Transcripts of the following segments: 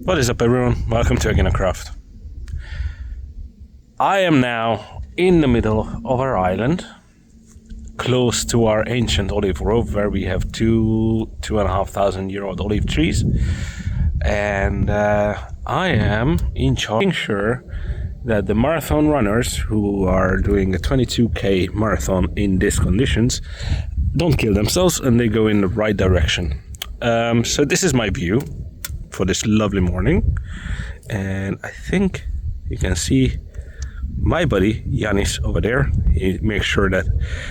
What is up, everyone? Welcome to AeginaCraft. I am now in the middle of our island, close to our ancient olive grove, where we have 2,500-year-old olive trees, and I am in charge of making sure that the marathon runners who are doing a 22k marathon in these conditions don't kill themselves and they go in the right direction. So this is my view for this lovely morning, and I think you can see my buddy Yanis over there. He makes sure that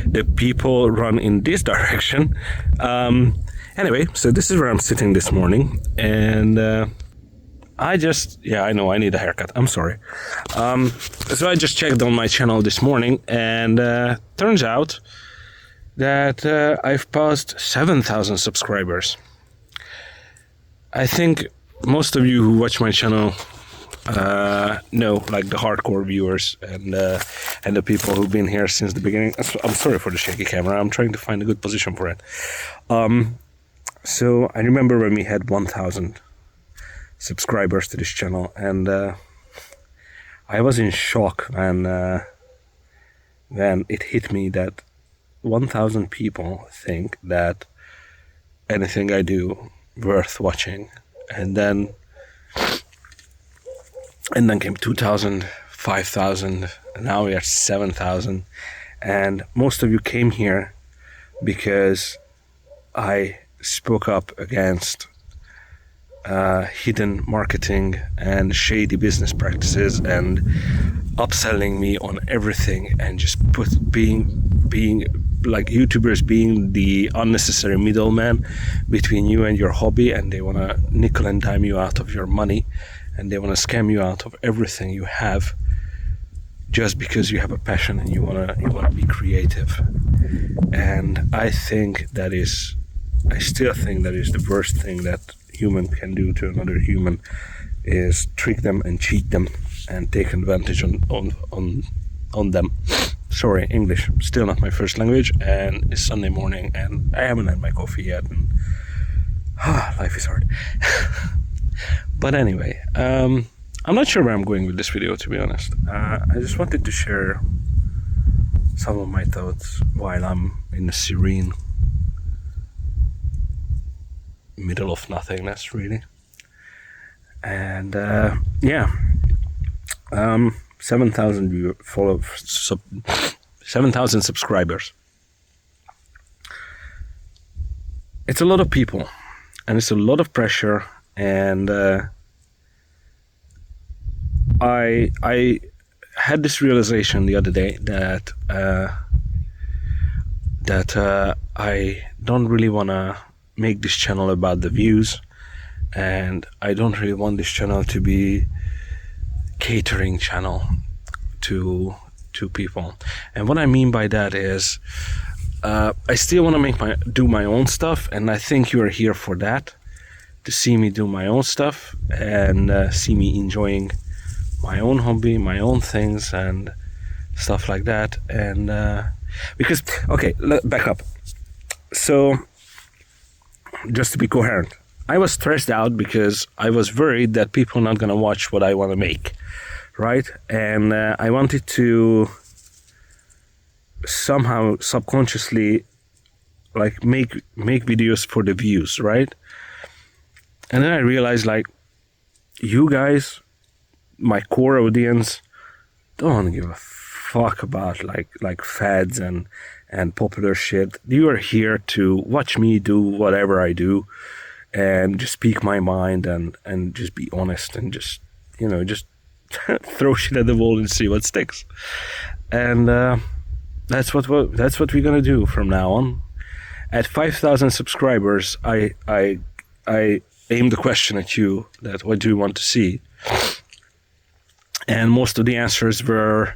the people run in this direction. Anyway, so this is where I'm sitting this morning, and I know I need a haircut. I'm sorry. So I just checked on my channel this morning, and turns out that I've passed 7,000 subscribers. I think most of you who watch my channel know, like the hardcore viewers and the people who've been here since the beginning. I'm sorry for the shaky camera. I'm trying to find a good position for it. So I remember when we had 1,000 subscribers to this channel, and I was in shock when it hit me that 1,000 people think that anything I do worth watching, and then came 2,000, 5,000, and now we are 7,000, and most of you came here because I spoke up against hidden marketing and shady business practices and upselling me on everything, and just being like YouTubers being the unnecessary middleman between you and your hobby, and they want to nickel and dime you out of your money, and they want to scam you out of everything you have just because you have a passion and you want to be creative. And I still think that is the worst thing that human can do to another human, is trick them and cheat them and take advantage on them. Sorry, English, still not my first language, and it's Sunday morning and I haven't had my coffee yet, and life is hard. But anyway, I'm not sure where I'm going with this video, to be honest. I just wanted to share some of my thoughts while I'm in the serene middle of nothingness, really. And 7,000 7,000 subscribers. It's a lot of people, and it's a lot of pressure. And I had this realization the other day that I don't really want to make this channel about the views, and I don't really want this channel to be catering channel to people. And what I mean by that is I still want to do my own stuff, and I think you are here for that, to see me do my own stuff and see me enjoying my own hobby, my own things and stuff like that. And because, okay, back up. So just to be coherent, I was stressed out because I was worried that people are not going to watch what I want to make, right? And I wanted to somehow subconsciously like make videos for the views, right? And then I realized, like, you guys, my core audience, don't give a fuck about like fads and popular shit. You are here to watch me do whatever I do and just speak my mind and just be honest and just throw shit at the wall and see what sticks. And that's what we're gonna do from now on. At 5,000 subscribers, I aimed the question at you, that what do you want to see? And most of the answers were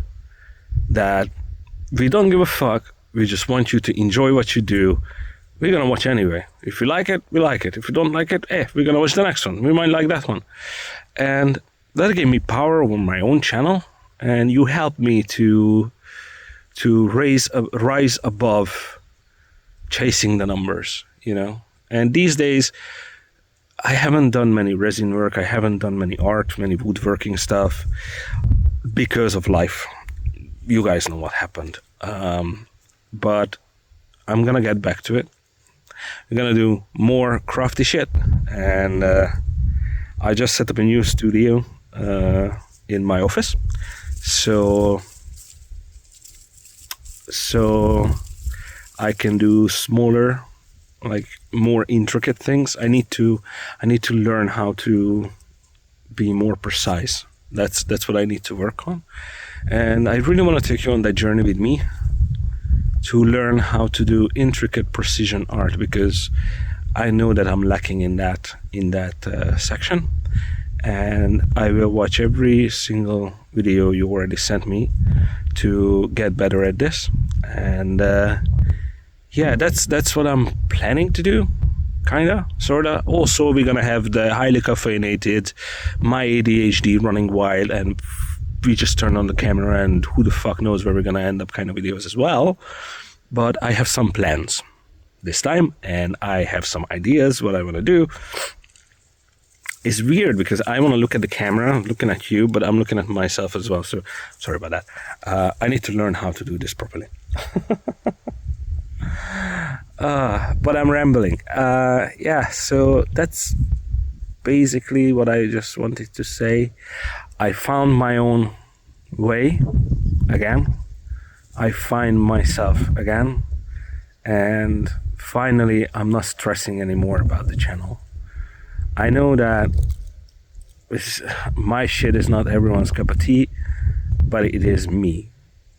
that we don't give a fuck, we just want you to enjoy what you do. We're gonna watch anyway. If you like it, we like it. If you don't like it, we're gonna watch the next one. We might like that one. And that gave me power over my own channel, and you helped me to rise above chasing the numbers, And these days I haven't done many resin work. I haven't done many art, many woodworking stuff because of life. You guys know what happened. But I'm gonna get back to it. I'm gonna do more crafty shit, and I just set up a new studio in my office, so I can do smaller, like more intricate things. I need to learn how to be more precise. That's what I need to work on, and I really want to take you on that journey with me to learn how to do intricate precision art, because I know that I'm lacking in that section, and I will watch every single video you already sent me to get better at this. And yeah, that's what I'm planning to do, kinda, sorta. Also, we're gonna have the highly caffeinated my ADHD running wild, and we just turn on the camera and who the fuck knows where we're gonna end up kind of videos as well. But I have some plans this time, and I have some ideas what I want to do. It's weird because I want to look at the camera, I'm looking at you, but I'm looking at myself as well, so sorry about that. I need to learn how to do this properly. But I'm rambling. Yeah, so that's basically what I just wanted to say. I found my own way again. I find myself again, and finally I'm not stressing anymore about the channel. I know that my shit is not everyone's cup of tea, but it is me,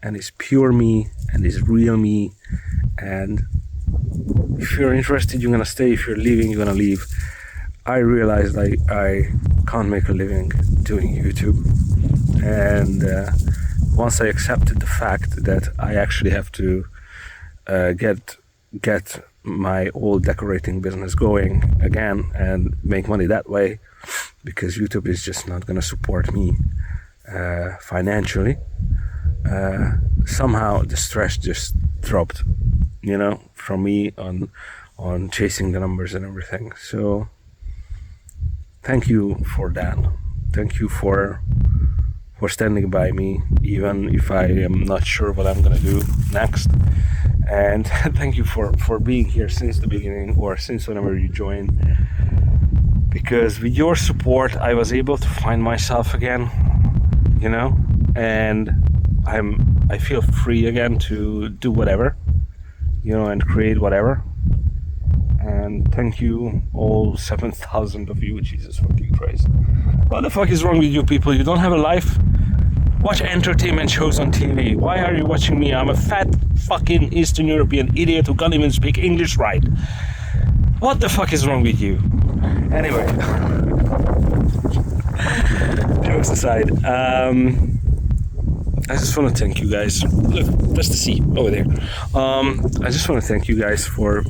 and it's pure me, and it's real me. And if you're interested, you're gonna stay. If you're leaving, you're gonna leave. I realized I can't make a living doing YouTube, and once I accepted the fact that I actually have to get my old decorating business going again and make money that way, because YouTube is just not going to support me financially, somehow the stress just dropped, from me on chasing the numbers and everything. So thank you for that. Thank you for standing by me, even if I am not sure what I'm gonna do next. And thank you for being here since the beginning, or since whenever you joined, because with your support I was able to find myself again, and I feel free again to do whatever, and create whatever. And thank you, all 7,000 of you. Jesus fucking Christ. What the fuck is wrong with you people? You don't have a life? Watch entertainment shows on TV. Why are you watching me? I'm a fat fucking Eastern European idiot who can't even speak English right. What the fuck is wrong with you? Anyway. Jokes aside. I just want to thank you guys. Look, that's the sea over there. I just want to thank you guys for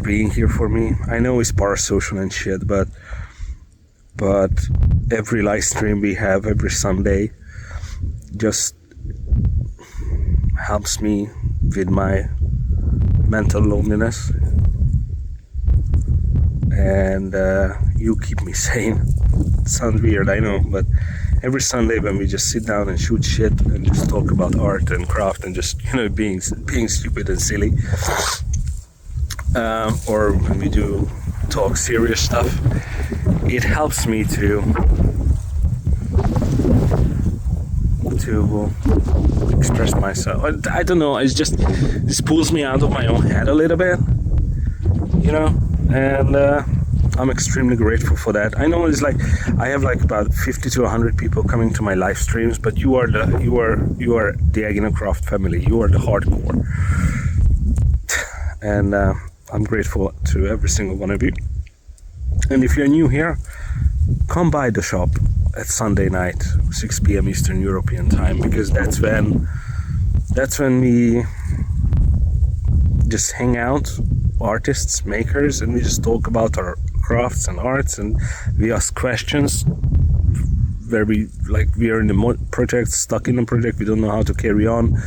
being here for me. I know it's parasocial and shit, but every live stream we have every Sunday just helps me with my mental loneliness, and you keep me sane. It sounds weird, I know, but every Sunday when we just sit down and shoot shit and just talk about art and craft and just being stupid and silly, or when we do talk serious stuff, it helps me to express myself. I don't know, this pulls me out of my own head a little bit, and I'm extremely grateful for that. I know it's like I have like about 50 to 100 people coming to my live streams, but you are the AeginaCraft family. You are the hardcore, and I'm grateful to every single one of you. And if you're new here, come by the shop at Sunday night, 6 p.m. Eastern European time, because that's when we just hang out, artists, makers, and we just talk about our crafts and arts, and we ask questions where we are in the project, stuck in a project, we don't know how to carry on.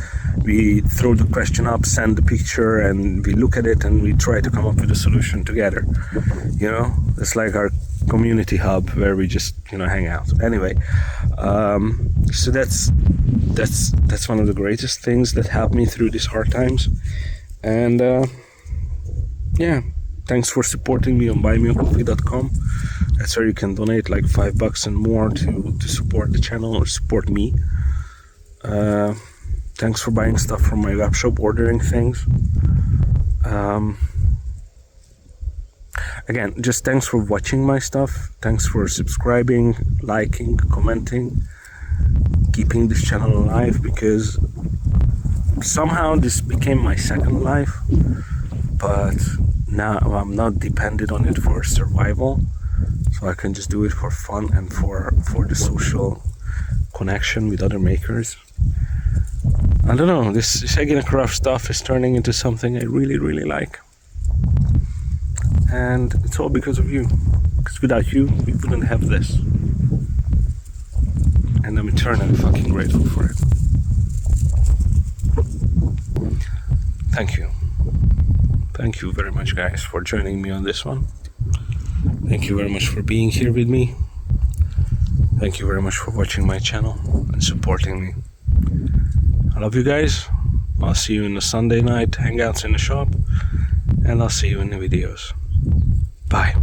We throw the question up, send the picture, and we look at it and we try to come up with a solution together. You know, it's like our community hub where we just, you know, hang out. Anyway, so that's one of the greatest things that helped me through these hard times. And yeah, thanks for supporting me on buymeacoffee.com. That's where you can donate like $5 and more to support the channel or support me. Thanks for buying stuff from my web shop, ordering things. Again, just thanks for watching my stuff. Thanks for subscribing, liking, commenting, keeping this channel alive, because somehow this became my second life, but now I'm not dependent on it for survival, so I can just do it for fun and for the social connection with other makers. I don't know, this AeginaCraft stuff is turning into something I really, really like. And it's all because of you. Because without you, we wouldn't have this. And I'm eternally fucking grateful for it. Thank you. Thank you very much, guys, for joining me on this one. Thank you very much for being here with me. Thank you very much for watching my channel and supporting me. I love you guys. I'll see you in the Sunday night hangouts in the shop. And I'll see you in the videos. Bye.